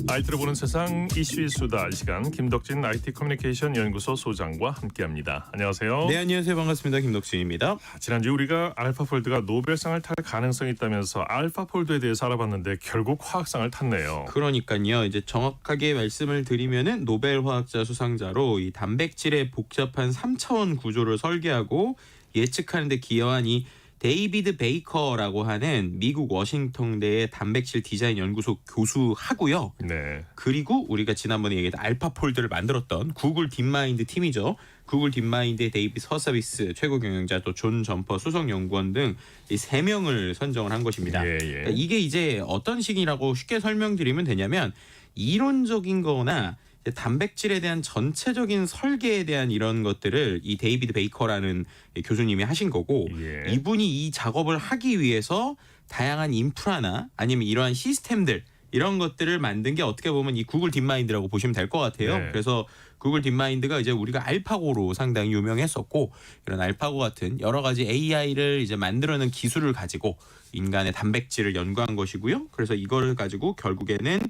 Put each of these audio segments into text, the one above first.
IT를 보는 세상 이슈의 수다 시간 김덕진 IT 커뮤니케이션 연구소 소장과 함께합니다. 안녕하세요. 네, 안녕하세요. 반갑습니다. 김덕진입니다. 지난주 우리가 알파폴드가 노벨상을 탈 가능성이 있다면서 알파폴드에 대해서 알아봤는데 결국 화학상을 탔네요. 그러니까요. 이제 정확하게 말씀을 드리면은 노벨 화학자 수상자로 이 단백질의 복잡한 3차원 구조를 설계하고 예측하는 데 기여한 이 데이비드 베이커라고 하는 미국 워싱턴대의 단백질 디자인 연구소 교수하고요. 네. 그리고 우리가 지난번에 얘기했던 알파폴드를 만들었던 구글 딥마인드 팀이죠. 구글 딥마인드의 데이비 서서비스 최고 경영자, 또 존 점퍼 수석연구원 등 이 3명을 선정을 한 것입니다. 그러니까 이게 이제 어떤 식이라고 쉽게 설명드리면 되냐면 이론적인 거나 단백질에 대한 전체적인 설계에 대한 이런 것들을 이 데이비드 베이커라는 교수님이 하신 거고, 이분이 이 작업을 하기 위해서 다양한 인프라나 아니면 이러한 시스템들 이런 것들을 만든 게 어떻게 보면 이 구글 딥마인드라고 보시면 될 것 같아요. 네. 그래서 구글 딥마인드가 이제 우리가 알파고로 상당히 유명했었고, 이런 알파고 같은 여러 가지 AI를 이제 만들어내는 기술을 가지고 인간의 단백질을 연구한 것이고요. 그래서 이걸 가지고 결국에는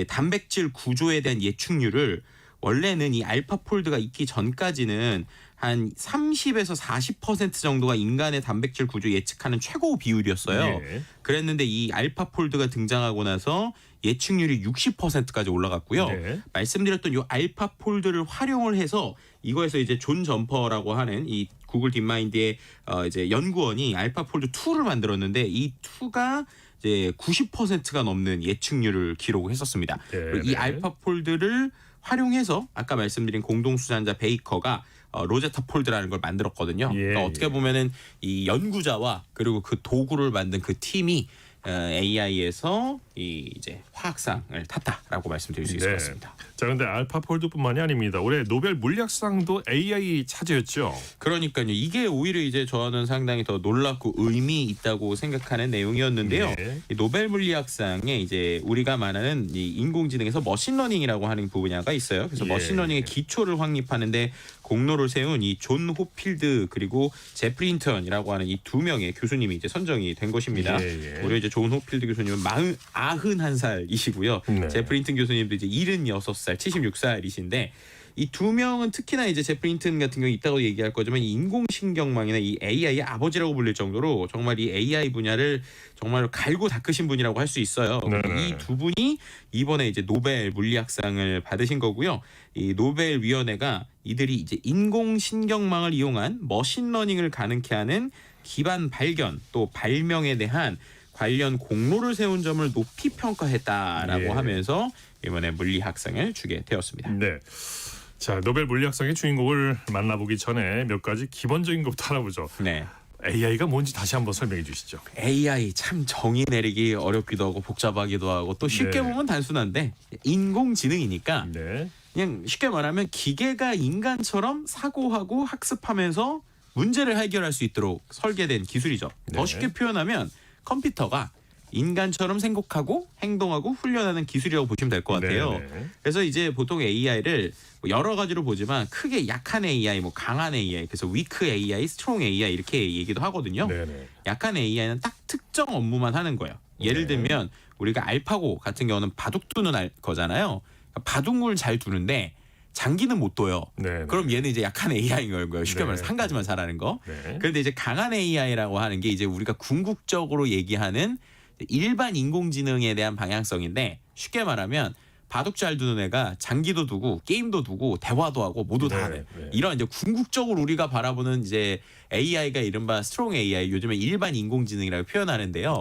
단백질 구조에 대한 예측률을, 원래는 이 알파폴드가 있기 전까지는 한 30에서 40% 정도가 인간의 단백질 구조 예측하는 최고 비율이었어요. 그랬는데 이 알파폴드가 등장하고 나서 예측률이 60%까지 올라갔고요. 말씀드렸던 이 알파폴드를 활용을 해서 이거에서 이제 존 점퍼라고 하는 이 구글 딥마인드의 이제 연구원이 알파폴드 2를 만들었는데, 이 2가 이제 90%가 넘는 예측률을 기록했었습니다. 이 알파폴드를 활용해서 아까 말씀드린 공동수상자 베이커가 로제타 폴드라는 걸 만들었거든요. 그러니까 어떻게 보면은 이 연구자와 그리고 그 도구를 만든 그 팀이 AI에서 이제 화학상을 탔다라고 말씀드릴 수 있을 것 같습니다. 자, 그런데 알파폴드뿐만이 아닙니다. 올해 노벨 물리학상도 AI 차지였죠. 그러니까요. 이게 오히려 이제 저는 상당히 더 놀랍고 의미 있다고 생각하는 내용이었는데요. 이 노벨 물리학상에 이제 우리가 말하는 이 인공지능에서 머신러닝이라고 하는 분야가 있어요. 그래서 머신러닝의 기초를 확립하는데 공로를 세운 이 존 호필드 그리고 제프리 힌턴이라고 하는 이 2명의 교수님이 이제 선정이 된 것입니다. 우리 이제 존 호필드 교수님은 91살이시고요. 제프리 힌턴 교수님도 이제 76살, 76살이신데, 이 2명은 특히나 이제 제프리 힌턴 같은 경우 있다고 얘기할 거지만 이 인공신경망이나 이 AI의 아버지라고 불릴 정도로 정말 이 AI 분야를 정말 갈고 닦으신 분이라고 할 수 있어요. 이 2분이 이번에 이제 노벨 물리학상을 받으신 거고요. 이 노벨 위원회가 이들이 이제 인공신경망을 이용한 머신러닝을 가능케 하는 기반 발견 또 발명에 대한 관련 공로를 세운 점을 높이 평가했다라고 하면서 이번에 물리학상을 주게 되었습니다. 네. 자, 노벨 물리학상의 주인공을 만나보기 전에 몇 가지 기본적인 것부터 알아보죠. AI가 뭔지 다시 한번 설명해 주시죠. AI 참 정의 내리기 어렵기도 하고 복잡하기도 하고 또 쉽게 보면 단순한데, 인공지능이니까 그냥 쉽게 말하면 기계가 인간처럼 사고하고 학습하면서 문제를 해결할 수 있도록 설계된 기술이죠. 더 쉽게 표현하면 컴퓨터가 인간처럼 생각하고 행동하고 훈련하는 기술이라고 보시면 될 것 같아요. 그래서 이제 보통 AI를 여러 가지로 보지만 크게 약한 AI, 뭐 강한 AI, 그래서 weak AI, strong AI 이렇게 얘기도 하거든요. 약한 AI는 딱 특정 업무만 하는 거예요. 예를 들면 우리가 알파고 같은 경우는 바둑 두는 거잖아요. 바둑을 잘 두는데 장기는 못 둬요. 그럼 얘는 이제 약한 AI인 거예요. 쉽게 말해서 한 가지만 잘하는 거. 그런데 이제 강한 AI라고 하는 게 이제 우리가 궁극적으로 얘기하는 일반 인공지능에 대한 방향성인데, 쉽게 말하면 바둑 잘 두는 애가 장기도 두고 게임도 두고 대화도 하고 모두 다 하는 이런 이제 궁극적으로 우리가 바라보는 이제 AI가 이른바 스트롱 AI, 요즘에 일반 인공지능이라고 표현하는데요.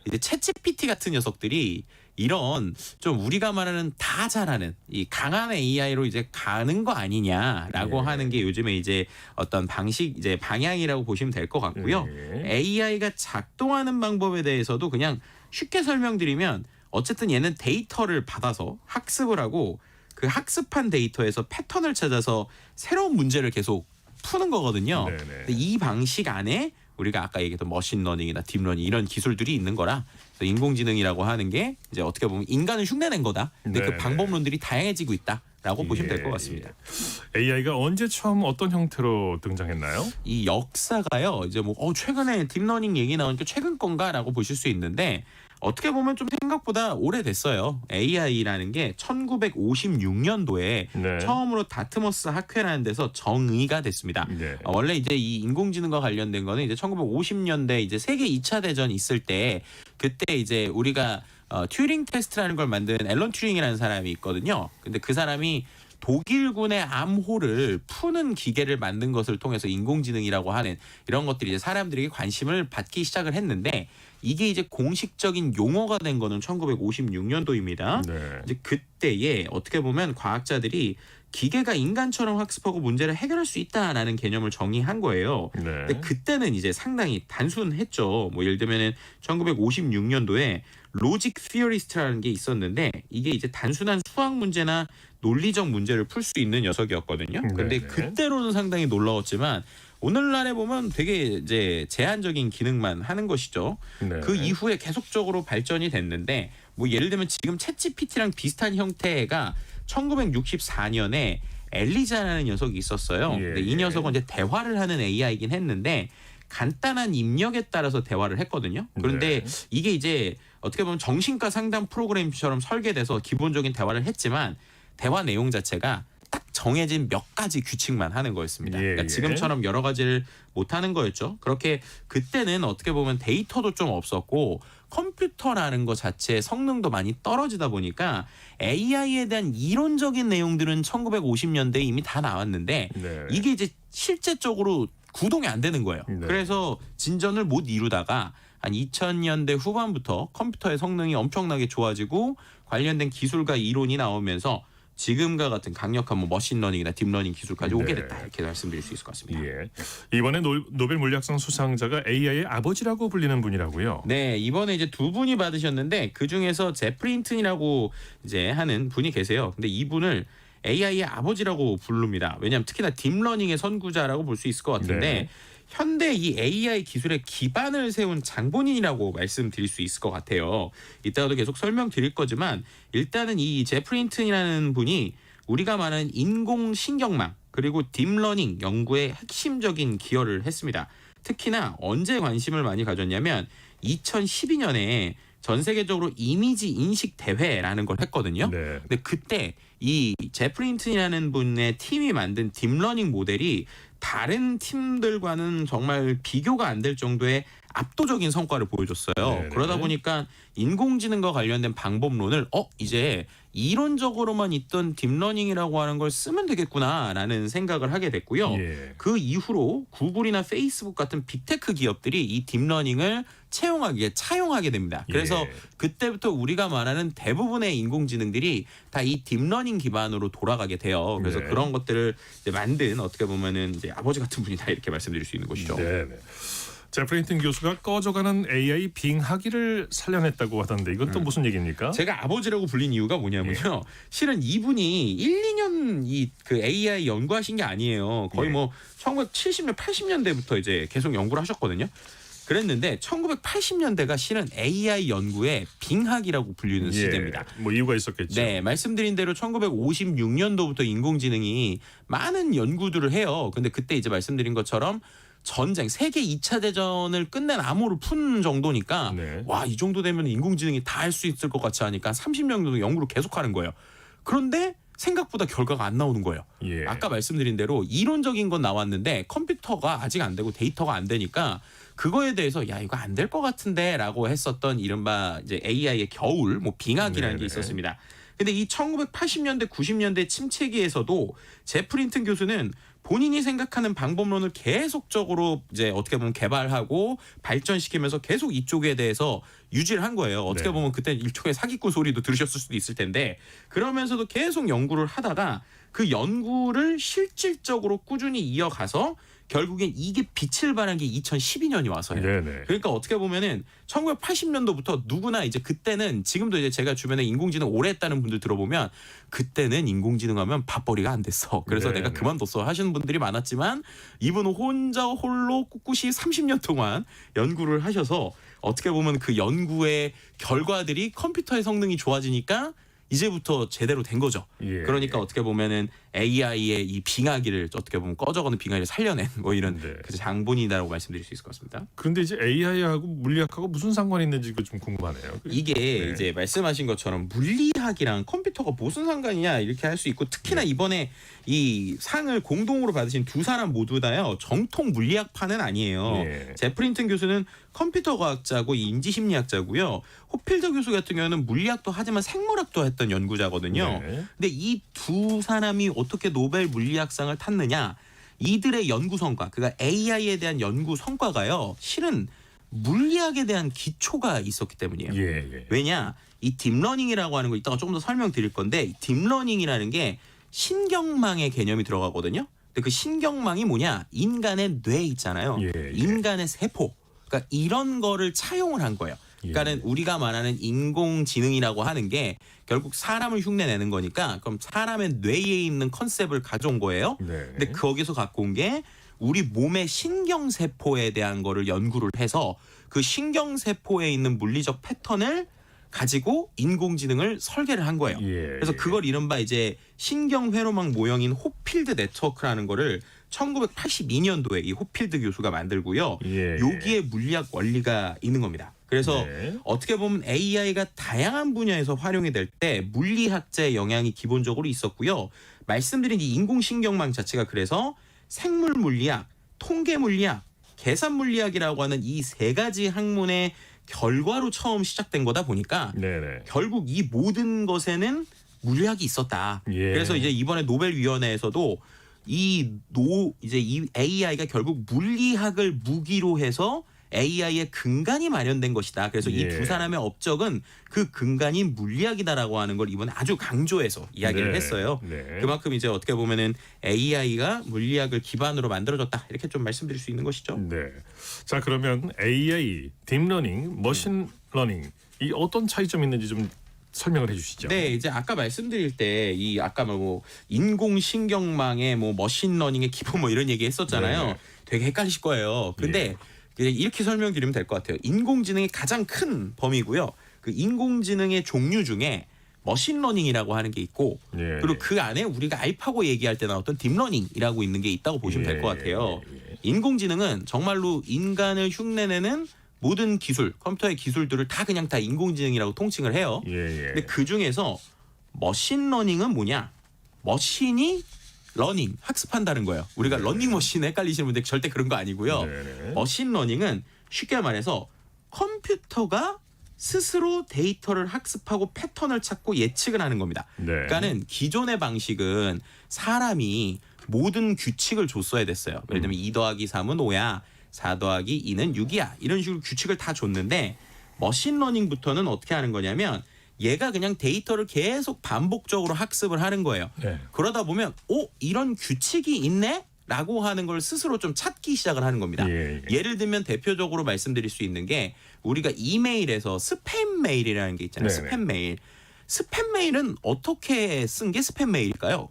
이제 챗GPT 같은 녀석들이 이런 좀 우리가 말하는 다 잘하는 이 강한 AI로 이제 가는 거 아니냐라고 하는 게 요즘에 이제 어떤 방식, 이제 방향이라고 보시면 될 것 같고요. AI가 작동하는 방법에 대해서도 그냥 쉽게 설명드리면, 어쨌든 얘는 데이터를 받아서 학습을 하고 그 학습한 데이터에서 패턴을 찾아서 새로운 문제를 계속 푸는 거거든요. 이 방식 안에 우리가 아까 얘기했던 머신러닝이나 딥러닝 이런 기술들이 있는 거라, 인공지능이라고 하는 게 이제 어떻게 보면 인간을 흉내낸 거다. 근데 그 방법론들이 다양해지고 있다라고 보시면 될 것 같습니다. AI가 언제 처음 어떤 형태로 등장했나요? 이 역사가요. 이제 뭐 최근에 딥러닝 얘기 나오니까 최근 건가라고 보실 수 있는데, 어떻게 보면 좀 생각보다 오래됐어요. AI라는 게 1956년도에 네. 처음으로 다트머스 학회라는 데서 정의가 됐습니다. 네. 원래 이제 이 인공지능과 관련된 거는 이제 1950년대 이제 세계 2차 대전 있을 때 그때 이제 우리가 튜링 테스트라는 걸 만든 앨런 튜링이라는 사람이 있거든요. 근데 그 사람이 독일군의 암호를 푸는 기계를 만든 것을 통해서 인공지능이라고 하는 이런 것들이 이제 사람들에게 관심을 받기 시작을 했는데 이게 이제 공식적인 용어가 된 거는 1956년도입니다. 네. 이제 그때에 어떻게 보면 과학자들이 기계가 인간처럼 학습하고 문제를 해결할 수 있다라는 개념을 정의한 거예요. 네. 근데 그때는 이제 상당히 단순했죠. 뭐 예를 들면은 1956년도에 로직 시어리스트라는 게 있었는데 이게 이제 단순한 수학 문제나 논리적 문제를 풀 수 있는 녀석이었거든요. 근데 네네. 그때로는 상당히 놀라웠지만 오늘날에 보면 되게 이제 제한적인 기능만 하는 것이죠. 네. 그 이후에 계속적으로 발전이 됐는데 뭐 예를 들면 지금 챗GPT랑 비슷한 형태가 1964년에 엘리자라는 녀석이 있었어요. 예, 근데 이 녀석은 이제 대화를 하는 AI이긴 했는데 간단한 입력에 따라서 대화를 했거든요. 그런데 네. 이게 이제 어떻게 보면 정신과 상담 프로그램처럼 설계돼서 기본적인 대화를 했지만 대화 내용 자체가 딱 정해진 몇 가지 규칙만 하는 거였습니다. 예, 그러니까 예. 지금처럼 여러 가지를 못 하는 거였죠. 그렇게 그때는 어떻게 보면 데이터도 좀 없었고 컴퓨터라는 것 자체의 성능도 많이 떨어지다 보니까 AI에 대한 이론적인 내용들은 1950년대에 이미 다 나왔는데 네. 이게 이제 실제적으로 구동이 안 되는 거예요. 네. 그래서 진전을 못 이루다가 한 2000년대 후반부터 컴퓨터의 성능이 엄청나게 좋아지고 관련된 기술과 이론이 나오면서 지금과 같은 강력한 뭐 머신러닝이나 딥러닝 기술까지 오게 됐다 이렇게 말씀드릴 수 있을 것 같습니다. 예. 이번에 노벨 물리학상 수상자가 AI의 아버지라고 불리는 분이라고요. 네, 이번에 이제 두 분이 받으셨는데 그 중에서 제프리 힌튼이라고 이제 하는 분이 계세요. 근데 이분을 AI의 아버지라고 부릅니다. 왜냐하면 특히나 딥러닝의 선구자라고 볼 수 있을 것 같은데 네. 현대 이 AI 기술의 기반을 세운 장본인이라고 말씀드릴 수 있을 것 같아요. 이따가도 계속 설명드릴 거지만 일단은 이 제프리 힌튼이라는 분이 우리가 말하는 인공신경망 그리고 딥러닝 연구에 핵심적인 기여를 했습니다. 특히나 언제 관심을 많이 가졌냐면 2012년에 전 세계적으로 이미지 인식 대회라는 걸 했거든요. 네. 근데 그때 이 제프리 힌튼이라는 분의 팀이 만든 딥러닝 모델이 다른 팀들과는 정말 비교가 안 될 정도의 압도적인 성과를 보여줬어요. 네네. 그러다 보니까 인공지능과 관련된 방법론을 이제 이론적으로만 있던 딥러닝이라고 하는 걸 쓰면 되겠구나라는 생각을 하게 됐고요. 예. 그 이후로 구글이나 페이스북 같은 빅테크 기업들이 이 딥러닝을 차용하게 됩니다. 그래서 예. 그때부터 우리가 말하는 대부분의 인공지능들이 다 이 딥러닝 기반으로 돌아가게 돼요. 그래서 네. 그런 것들을 이제 만든 어떻게 보면은 이제 아버지 같은 분이다 이렇게 말씀드릴 수 있는 것이죠. 네. 제프리 힌튼 교수가 꺼져가는 AI 빙하기를 살려냈다고 하던데 이건 또 무슨 얘기입니까? 제가 아버지라고 불린 이유가 뭐냐면요. 실은 이분이 1, 2년 그 AI 연구하신 게 아니에요. 거의 예. 뭐 1970년, 80년대부터 이제 계속 연구를 하셨거든요. 그랬는데 1980년대가 실은 AI 연구의 빙하기라고 불리는 시대입니다. 뭐 이유가 있었겠죠. 네, 말씀드린 대로 1956년도부터 인공지능이 많은 연구들을 해요. 근데 그때 이제 말씀드린 것처럼 전쟁, 세계 2차 대전을 끝낸 암호를 푼 정도니까 네. 와, 이 정도 되면 인공지능이 다 할 수 있을 것 같이 하니까 30년 정도 연구를 계속하는 거예요. 그런데 생각보다 결과가 안 나오는 거예요. 예. 아까 말씀드린 대로 이론적인 건 나왔는데 컴퓨터가 아직 안 되고 데이터가 안 되니까 그거에 대해서 야 이거 안 될 것 같은데라고 했었던 이른바 이제 AI의 겨울, 뭐 빙하기라는 게 네네. 있었습니다. 근데 이 1980년대, 90년대 침체기에서도 제프리 힌튼 교수는 본인이 생각하는 방법론을 계속적으로 이제 어떻게 보면 개발하고 발전시키면서 계속 이쪽에 대해서 유지를 한 거예요. 어떻게 네. 보면 그때 일종의 사기꾼 소리도 들으셨을 수도 있을 텐데 그러면서도 계속 연구를 하다가 그 연구를 실질적으로 꾸준히 이어가서 결국엔 이게 빛을 발한 게 2012년이 와서요. 네네. 그러니까 어떻게 보면은 1980년도부터 누구나 이제 그때는 지금도 이제 제가 주변에 인공지능 오래 했다는 분들 들어보면 그때는 인공지능 하면 밥벌이가 안 됐어. 그래서 네네. 내가 그만뒀어 하시는 분들이 많았지만 이분은 혼자 홀로 꿋꿋이 30년 동안 연구를 하셔서 어떻게 보면 그 연구의 결과들이 컴퓨터의 성능이 좋아지니까 이제부터 제대로 된 거죠. 예. 그러니까 어떻게 보면은 AI의 이 빙하기를 어떻게 보면 꺼져가는 빙하기를 살려낸 뭐 이런 네. 그 장본이다라고 말씀드릴 수 있을 것 같습니다. 그런데 이제 AI하고 물리학하고 무슨 상관이 있는지 좀 궁금하네요. 이게 네. 이제 말씀하신 것처럼 물리학이랑 컴퓨터가 무슨 상관이냐 이렇게 할 수 있고 특히나 이번에 이 상을 공동으로 받으신 두 사람 모두 다요 정통 물리학파는 아니에요. 예. 제프린튼 교수는 컴퓨터 과학자고 인지심리학자고요. 호필더 교수 같은 경우는 물리학도 하지만 생물학도 했던 연구자거든요. 네. 근데 이 두 사람이 어떻게 노벨 물리학상을 탔느냐? 이들의 연구 성과, 그러니까 AI에 대한 연구 성과가요. 실은 물리학에 대한 기초가 있었기 때문이에요. 예. 왜냐? 이 딥러닝이라고 하는 거 이따가 조금 더 설명드릴 건데 딥러닝이라는 게 신경망의 개념이 들어가거든요. 근데 그 신경망이 뭐냐? 인간의 뇌 있잖아요. 예. 인간의 세포. 그러니까 이런 거를 차용을 한 거예요. 그러니까는 우리가 말하는 인공지능이라고 하는 게 결국 사람을 흉내내는 거니까 그럼 사람의 뇌에 있는 컨셉을 가져온 거예요. 네. 근데 거기서 갖고 온 게 우리 몸의 신경세포에 대한 거를 연구를 해서 그 신경세포에 있는 물리적 패턴을 가지고 인공지능을 설계를 한 거예요. 예. 그래서 그걸 이른바 이제 신경회로막 모형인 호필드 네트워크라는 거를 1982년도에 이 호필드 교수가 만들고요. 예. 여기에 물리학 원리가 있는 겁니다. 그래서 네. 어떻게 보면 AI가 다양한 분야에서 활용이 될 때 물리학자의 영향이 기본적으로 있었고요. 말씀드린 이 인공신경망 자체가 그래서 생물 물리학, 통계 물리학, 계산 물리학이라고 하는 이 세 가지 학문의 결과로 처음 시작된 거다 보니까 네네. 결국 이 모든 것에는 물리학이 있었다. 예. 그래서 이제 이번에 노벨위원회에서도 이제 이 AI가 결국 물리학을 무기로 해서 AI의 근간이 마련된 것이다. 그래서 이 두 사람의 업적은 그 근간이 물리학이다라고 하는 걸 이번에 아주 강조해서 이야기를 네. 했어요. 네. 그만큼 이제 어떻게 보면은 AI가 물리학을 기반으로 만들어졌다. 이렇게 좀 말씀드릴 수 있는 것이죠. 네. 자 그러면 AI, 딥러닝, 머신러닝 이 어떤 차이점이 있는지 좀 설명을 해주시죠. 네, 이제 아까 말씀드릴 때 이 아까 뭐 인공신경망의 뭐 머신러닝의 기본 뭐 이런 얘기 했었잖아요. 네네. 되게 헷갈리실 거예요. 근데 그냥 이렇게 설명드리면 될 것 같아요. 인공지능의 가장 큰 범위고요. 그 인공지능의 종류 중에 머신러닝이라고 하는 게 있고 예. 그리고 그 안에 우리가 알파고 얘기할 때 나왔던 딥러닝이라고 있는 게 있다고 보시면 될 것 같아요. 인공지능은 정말로 인간을 흉내내는 모든 기술, 컴퓨터의 기술들을 다 그냥 다 인공지능이라고 통칭을 해요. 근데 그 중에서 머신러닝은 뭐냐? 머신이 러닝, 학습한다는 거예요. 우리가 러닝머신 헷갈리시는 분들 절대 그런 거 아니고요. 네네. 머신러닝은 쉽게 말해서 컴퓨터가 스스로 데이터를 학습하고 패턴을 찾고 예측을 하는 겁니다. 네. 그러니까는 기존의 방식은 사람이 모든 규칙을 줬어야 됐어요. 예를 들면 2 더하기 3은 5야. 4 더하기 2는 6이야. 이런 식으로 규칙을 다 줬는데 머신러닝부터는 어떻게 하는 거냐면 얘가 그냥 데이터를 계속 반복적으로 학습을 하는 거예요. 네. 그러다 보면 이런 규칙이 있네? 라고 하는 걸 스스로 좀 찾기 시작을 하는 겁니다. 예를 들면 대표적으로 말씀드릴 수 있는 게 우리가 이메일에서 스팸 메일이라는 게 있잖아요. 네네. 스팸 메일. 스팸 메일은 어떻게 쓴 게 스팸 메일일까요?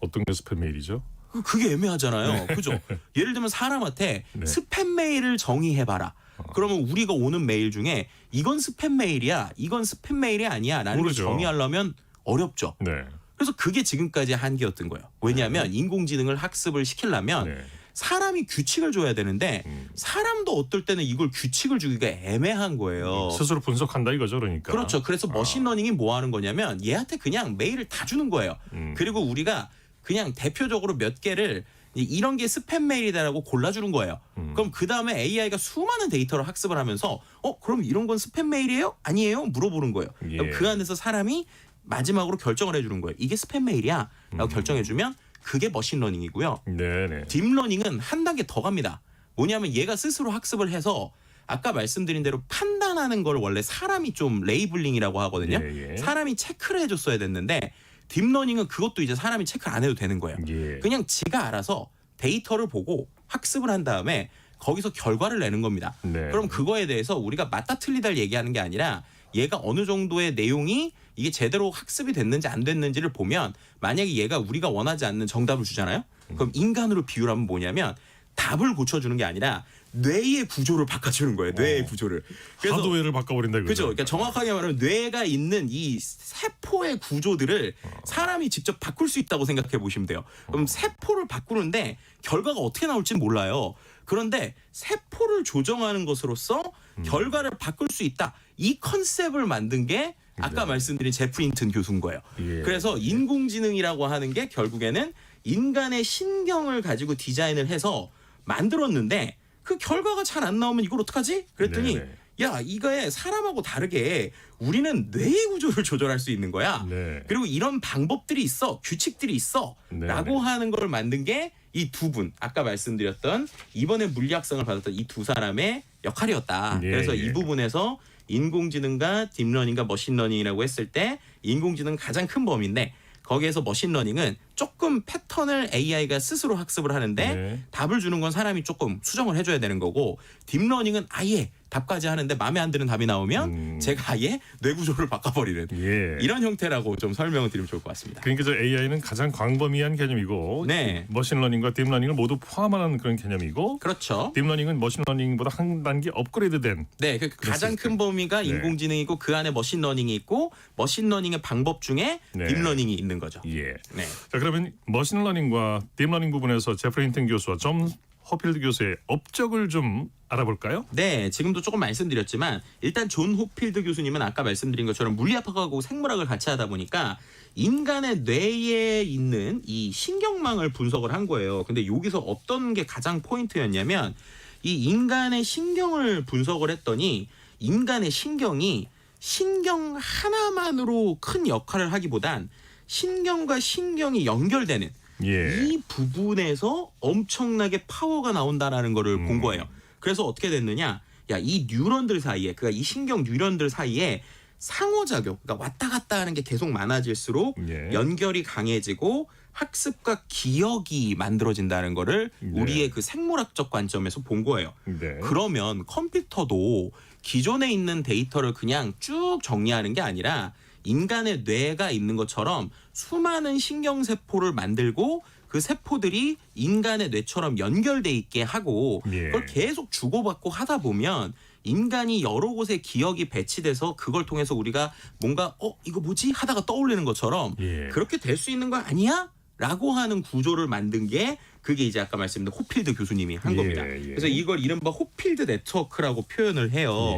어떤 게 스팸 메일이죠? 그게 애매하잖아요. 그죠? 예를 들면 사람한테 네. 스팸 메일을 정의해봐라. 그러면 우리가 오는 메일 중에 이건 스팸 메일이야, 이건 스팸 메일이 아니야 라는 걸 모르죠. 정의하려면 어렵죠. 네. 그래서 그게 지금까지 한계였던 거예요. 왜냐하면 인공지능을 학습을 시키려면 네. 사람이 규칙을 줘야 되는데 사람도 어떨 때는 이걸 규칙을 주기가 애매한 거예요. 스스로 분석한다 이거죠, 그러니까. 그렇죠. 그래서 머신러닝이 뭐 하는 거냐면 얘한테 그냥 메일을 다 주는 거예요. 그리고 우리가 그냥 대표적으로 몇 개를 이런 게 스팸 메일이다라고 골라주는 거예요. 그럼 그 다음에 AI가 수많은 데이터를 학습을 하면서 그럼 이런 건 스팸 메일이에요? 아니에요? 물어보는 거예요. 그럼 그 안에서 사람이 마지막으로 결정을 해주는 거예요. 이게 스팸 메일이야 라고 결정해주면 그게 머신러닝이고요. 네네. 딥러닝은 한 단계 더 갑니다. 뭐냐면 얘가 스스로 학습을 해서 아까 말씀드린 대로 판단하는 걸 원래 사람이 좀 레이블링이라고 하거든요. 사람이 체크를 해줬어야 됐는데 딥러닝은 그것도 이제 사람이 체크를 안 해도 되는 거예요. 그냥 지가 알아서 데이터를 보고 학습을 한 다음에 거기서 결과를 내는 겁니다. 네. 그럼 그거에 대해서 우리가 맞다 틀리다를 얘기하는 게 아니라 얘가 어느 정도의 내용이 이게 제대로 학습이 됐는지 안 됐는지를 보면 만약에 얘가 우리가 원하지 않는 정답을 주잖아요. 그럼 인간으로 비유하면 뭐냐면 답을 고쳐주는 게 아니라 뇌의 구조를 바꿔주는 거예요. 뇌의 구조를. 그래서 하드웨어를 바꿔버린다 이거죠. 그죠. 그러니까 정확하게 말하면 뇌가 있는 이 세포의 구조들을 사람이 직접 바꿀 수 있다고 생각해 보시면 돼요. 그럼 세포를 바꾸는데 결과가 어떻게 나올지는 몰라요. 그런데 세포를 조정하는 것으로서 결과를 바꿀 수 있다. 이 컨셉을 만든 게 아까 말씀드린 제프리 힌튼 교수인 거예요. 그래서 인공지능이라고 하는 게 결국에는 인간의 신경을 가지고 디자인을 해서 만들었는데 그 결과가 잘 안 나오면 이걸 어떡하지? 그랬더니 야, 이거에 사람하고 다르게 우리는 뇌의 구조를 조절할 수 있는 거야. 그리고 이런 방법들이 있어, 규칙들이 있어 라고 하는 걸 만든 게 이 두 분, 아까 말씀드렸던 이번에 물리학상을 받았던 이 두 사람의 역할이었다. 그래서 이 부분에서 인공지능과 딥러닝과 머신러닝이라고 했을 때 인공지능은 가장 큰 범위인데 거기에서 머신러닝은 조금 패턴을 AI가 스스로 학습을 하는데 답을 주는 건 사람이 조금 수정을 해줘야 되는 거고 딥러닝은 아예 답까지 하는데 마음에 안 드는 답이 나오면 제가 아예 뇌구조를 바꿔버리는 이런 형태라고 좀 설명을 드리면 좋을 것 같습니다. 그러니까 저 AI는 가장 광범위한 개념이고 머신러닝과 딥러닝을 모두 포함하는 그런 개념이고 그렇죠. 딥러닝은 머신러닝보다 한 단계 업그레이드된 그 가장 큰 범위가 인공지능이고 그 안에 머신러닝이 있고 머신러닝의 방법 중에 딥러닝이 있는 거죠. 자, 그러면 머신러닝과 딥러닝 부분에서 제프리 힌튼 교수와 점 호필드 교수의 업적을 좀 알아볼까요? 네, 지금도 조금 말씀드렸지만 일단 존 호필드 교수님은 아까 말씀드린 것처럼 물리학하고 생물학을 같이 하다 보니까 인간의 뇌에 있는 이 신경망을 분석을 한 거예요. 근데 여기서 어떤 게 가장 포인트였냐면 이 인간의 신경을 분석을 했더니 인간의 신경이 신경 하나만으로 큰 역할을 하기보단 신경과 신경이 연결되는 이 부분에서 엄청나게 파워가 나온다라는 거를 본 거예요. 그래서 어떻게 됐느냐? 야, 이 뉴런들 사이에, 그러니까 이 신경 뉴런들 사이에 상호작용, 그러니까 왔다 갔다 하는 게 계속 많아질수록 연결이 강해지고 학습과 기억이 만들어진다는 거를 우리의 그 생물학적 관점에서 본 거예요. 그러면 컴퓨터도 기존에 있는 데이터를 그냥 쭉 정리하는 게 아니라 인간의 뇌가 있는 것처럼 수많은 신경세포를 만들고 그 세포들이 인간의 뇌처럼 연결돼 있게 하고 그걸 계속 주고받고 하다 보면 인간이 여러 곳에 기억이 배치돼서 그걸 통해서 우리가 뭔가 이거 뭐지? 하다가 떠올리는 것처럼 그렇게 될 수 있는 거 아니야? 라고 하는 구조를 만든 게 그게 이제 아까 말씀드린 호필드 교수님이 한 겁니다. 그래서 이걸 이른바 호필드 네트워크라고 표현을 해요.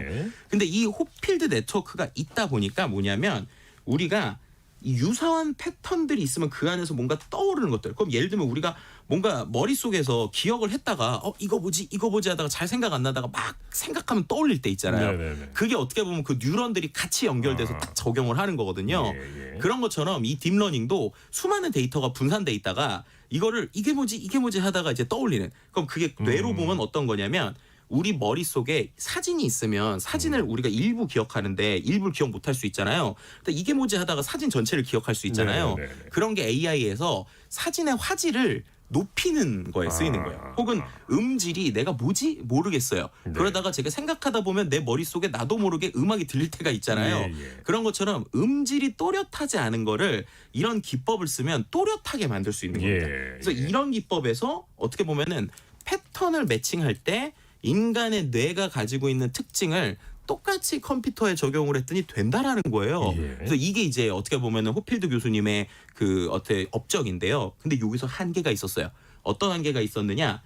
근데 이 호필드 네트워크가 있다 보니까 뭐냐면 우리가 이 유사한 패턴들이 있으면 그 안에서 뭔가 떠오르는 것들. 그럼 예를 들면 우리가 뭔가 머릿속에서 기억을 했다가 이거 뭐지 하다가 잘 생각 안 나다가 막 생각하면 떠올릴 때 있잖아요. 그게 어떻게 보면 그 뉴런들이 같이 연결돼서 딱 적용을 하는 거거든요. 그런 것처럼 이 딥러닝도 수많은 데이터가 분산돼 있다가 이거를 이게 뭐지 하다가 이제 떠올리는. 그럼 그게 뇌로 보면 어떤 거냐면 우리 머릿속에 사진이 있으면 사진을 우리가 일부 기억하는데 일부 기억 못할 수 있잖아요. 근데 이게 뭐지 하다가 사진 전체를 기억할 수 있잖아요. 그런 게 AI에서 사진의 화질을 높이는 거에 쓰이는 거예요. 혹은 음질이 내가 뭐지 모르겠어요. 그러다가 제가 생각하다 보면 내 머릿속에 나도 모르게 음악이 들릴 때가 있잖아요. 그런 것처럼 음질이 또렷하지 않은 거를 이런 기법을 쓰면 또렷하게 만들 수 있는 겁니다. 그래서 이런 기법에서 어떻게 보면은 패턴을 매칭할 때 인간의 뇌가 가지고 있는 특징을 똑같이 컴퓨터에 적용을 했더니 된다라는 거예요. 그래서 이게 이제 어떻게 보면은 호필드 교수님의 그 업적인데요. 근데 여기서 한계가 있었어요. 어떤 한계가 있었느냐?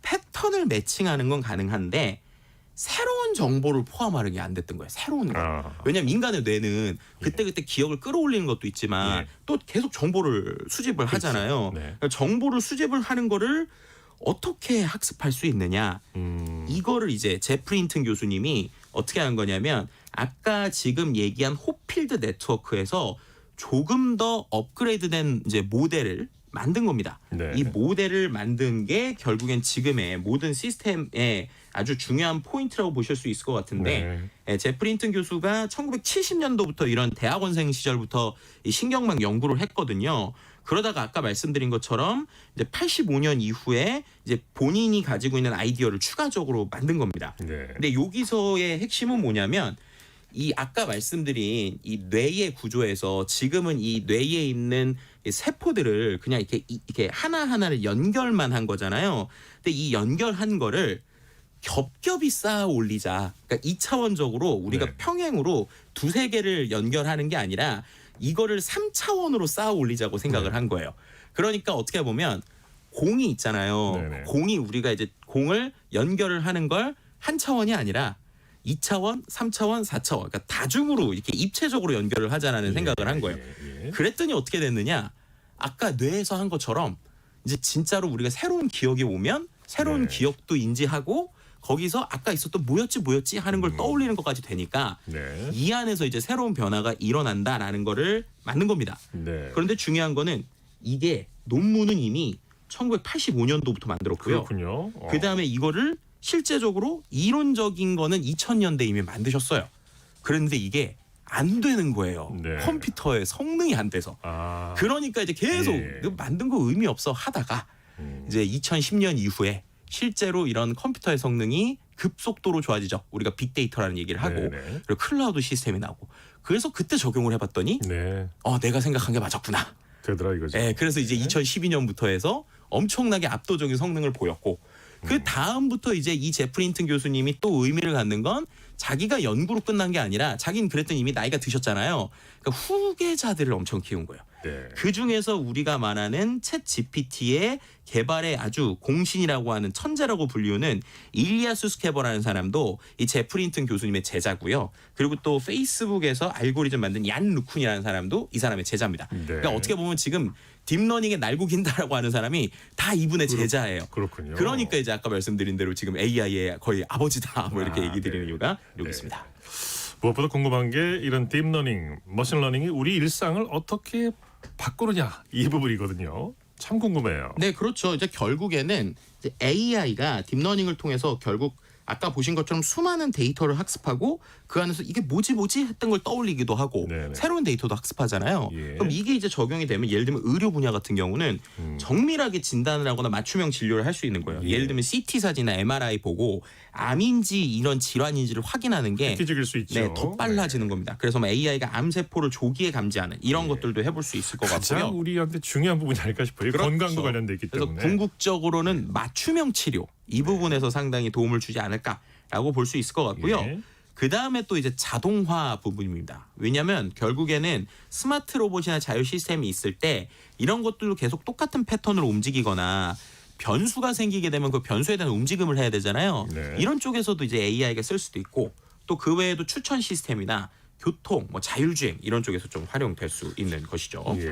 패턴을 매칭하는 건 가능한데 새로운 정보를 포함하는 게 안 됐던 거예요. 새로운 거. 왜냐하면 인간의 뇌는 그때그때 기억을 끌어올리는 것도 있지만 또 계속 정보를 수집을 하잖아요. 그러니까 정보를 수집을 하는 거를 어떻게 학습할 수 있느냐? 이거를 이제 제프리 힌튼 교수님이 어떻게 한 거냐면 아까 지금 얘기한 호필드 네트워크에서 조금 더 업그레이드된 이제 모델을 만든 겁니다. 이 모델을 만든 게 결국엔 지금의 모든 시스템의 아주 중요한 포인트라고 보실 수 있을 것 같은데 제프리 힌튼 교수가 1970년도부터 이런 대학원생 시절부터 이 신경망 연구를 했거든요. 그러다가 아까 말씀드린 것처럼 이제 85년 이후에 이제 본인이 가지고 있는 아이디어를 추가적으로 만든 겁니다. 근데 여기서의 핵심은 뭐냐면 이 아까 말씀드린 이 뇌의 구조에서 지금은 이 뇌에 있는 이 세포들을 그냥 이렇게 하나하나를 연결만 한 거잖아요. 근데 이 연결한 거를 겹겹이 쌓아 올리자. 그러니까 2차원적으로 우리가 네. 평행으로 두세 개를 연결하는 게 아니라 이거를 3차원으로 쌓아 올리자고 생각을 네. 한 거예요. 그러니까 어떻게 보면 공이 있잖아요. 네네. 공이 우리가 이제 공을 연결을 하는 걸 한 차원이 아니라 2차원, 3차원, 4차원, 그러니까 다중으로 이렇게 입체적으로 연결을 하자라는 생각을 한 거예요. 예. 그랬더니 어떻게 됐느냐? 아까 뇌에서 한 것처럼 이제 진짜로 우리가 새로운 기억이 오면 새로운 네. 기억도 인지하고 거기서 아까 있었던 뭐였지 하는 걸 떠올리는 것까지 되니까 네. 이 안에서 이제 새로운 변화가 일어난다라는 거를 맞는 겁니다. 네. 그런데 중요한 거는 이게 논문은 이미 1985년도부터 만들었고요. 그렇군요. 그다음에 이거를 실제적으로 이론적인 거는 2000년대 이미 만드셨어요. 그런데 이게 안 되는 거예요. 네. 컴퓨터의 성능이 안 돼서. 아. 그러니까 이제 계속 예. 이거 만든 거 의미 없어 하다가 이제 2010년 이후에 실제로 이런 컴퓨터의 성능이 급속도로 좋아지죠. 우리가 빅데이터라는 얘기를 하고 네네. 그리고 클라우드 시스템이 나오고 그래서 그때 적용을 해봤더니 네. 내가 생각한 게 맞았구나. 되더라 이거죠. 네, 그래서 이제 2012년부터 해서 엄청나게 압도적인 성능을 보였고 그 다음부터 이제 이 제프리 힌튼 교수님이 또 의미를 갖는 건 자기가 연구로 끝난 게 아니라 자기는 그랬더니 이미 나이가 드셨잖아요. 그러니까 후계자들을 엄청 키운 거예요. 네. 그 중에서 우리가 말하는 챗 GPT의 개발의 아주 공신이라고 하는 천재라고 불리우는 일리아 수스케버라는 사람도 이 제프리 힌튼 교수님의 제자고요. 그리고 또 페이스북에서 알고리즘 만든 얀 루쿤이라는 사람도 이 사람의 제자입니다. 네. 그러니까 어떻게 보면 지금 딥러닝에 날고 긴다라고 하는 사람이 다 이분의 제자예요. 그렇군요. 그러니까 이제 아까 말씀드린 대로 지금 AI의 거의 아버지다 뭐 이렇게 얘기 드리는 네. 이유가 여기 네. 있습니다. 무엇보다 궁금한 게 이런 딥러닝, 머신러닝이 우리 일상을 어떻게 바꾸느냐 이 부분이거든요. 참 궁금해요. 네, 그렇죠. 이제 결국에는 이제 AI가 딥러닝을 통해서 결국 아까 보신 것처럼 수많은 데이터를 학습하고 그 안에서 이게 뭐지 했던 걸 떠올리기도 하고 네네. 새로운 데이터도 학습하잖아요. 예. 그럼 이게 이제 적용이 되면 예를 들면 의료 분야 같은 경우는 정밀하게 진단을 하거나 맞춤형 진료를 할 수 있는 거예요. 예. 예를 들면 CT 사진이나 MRI 보고 암인지 이런 질환인지를 확인하는 게 획기적일 수 있죠. 네, 더 빨라지는 겁니다. 그래서 뭐 AI가 암세포를 조기에 감지하는 이런 것들도 해볼 수 있을 것 가장 같고요. 우리한테 중요한 부분이 아닐까 싶어요. 그렇죠. 건강도 관련돼 있기 그래서 때문에. 궁극적으로는 맞춤형 치료 이 부분에서 상당히 도움을 주지 않을까라고 볼 수 있을 것 같고요. 예. 그 다음에 또 이제 자동화 부분입니다. 왜냐하면 결국에는 스마트 로봇이나 자율 시스템이 있을 때 이런 것들도 계속 똑같은 패턴으로 움직이거나 변수가 생기게 되면 그 변수에 대한 움직임을 해야 되잖아요. 네. 이런 쪽에서도 이제 AI가 쓸 수도 있고 또 그 외에도 추천 시스템이나 교통, 뭐 자율주행 이런 쪽에서 좀 활용될 수 있는 것이죠. 예.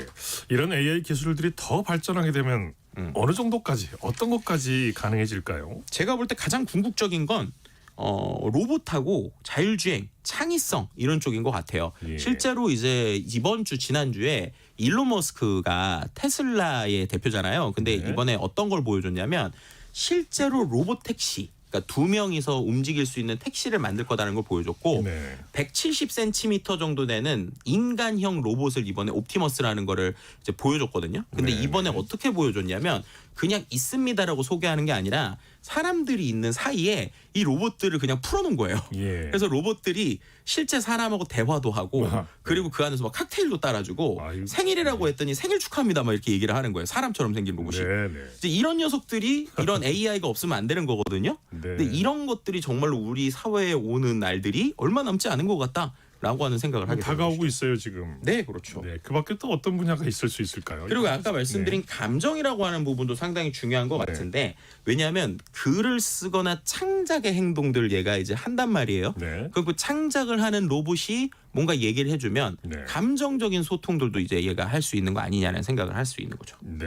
이런 AI 기술들이 더 발전하게 되면 어느 정도까지 어떤 것까지 가능해질까요? 제가 볼 때 가장 궁극적인 건 로봇하고 자율주행, 창의성 이런 쪽인 것 같아요. 예. 실제로 이제 이번 주 지난주에 일론 머스크가 테슬라의 대표잖아요. 근데 네. 이번에 어떤 걸 보여줬냐면 실제로 로봇 택시, 그러니까 두 명이서 움직일 수 있는 택시를 만들 거다라는 걸 보여줬고 네. 170cm 정도 되는 인간형 로봇을 이번에 옵티머스라는 거를 이제 보여줬거든요. 근데 네. 이번에 어떻게 보여줬냐면 그냥 있습니다라고 소개하는 게 아니라 사람들이 있는 사이에 이 로봇들을 그냥 풀어놓은 거예요. 예. 그래서 로봇들이 실제 사람하고 대화도 하고 아하, 네. 그리고 그 안에서 막 칵테일도 따라주고 아이고. 생일이라고 했더니 생일 축하합니다 막 이렇게 얘기를 하는 거예요. 사람처럼 생긴 로봇이. 네, 네. 이제 이런 녀석들이 이런 AI가 없으면 안 되는 거거든요. 네. 근데 이런 것들이 정말로 우리 사회에 오는 날들이 얼마 남지 않은 것 같다라고 하는 생각을 하게 다가오고 됩니다. 있어요 지금. 네, 그렇죠. 네. 그밖에 또 어떤 분야가 있을 수 있을까요? 그리고 아까 말씀드린 네. 감정이라고 하는 부분도 상당히 중요한 것 같은데 왜냐하면 글을 쓰거나 창작의 행동들 얘가 이제 한단 말이에요. 네. 그리고 창작을 하는 로봇이 뭔가 얘기를 해주면 네. 감정적인 소통들도 이제 얘가 할 수 있는 거 아니냐는 생각을 할 수 있는 거죠. 네.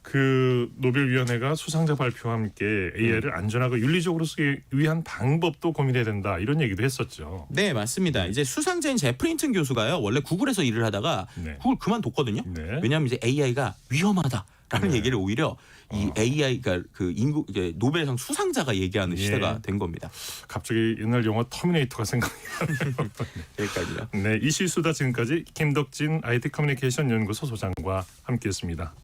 그 노벨위원회가 수상자 발표와 함께 AI를 안전하고 윤리적으로 쓰기 위한 방법도 고민해야 된다 이런 얘기도 했었죠. 네, 맞습니다. 이제 수상자인 제프리 힌튼 교수가요. 원래 구글에서 일을 하다가 네. 구글 그만뒀거든요. 네. 왜냐하면 이제 AI가 위험하다라는 네. 얘기를 오히려 이 AI가 그 인구 이제 노벨상 수상자가 얘기하는 예. 시대가 된 겁니다. 갑자기 옛날 영화 터미네이터가 생각이 나네요. 여기까지요. 네, 이슈수다 지금까지 김덕진 IT 커뮤니케이션 연구소 소장과 함께했습니다.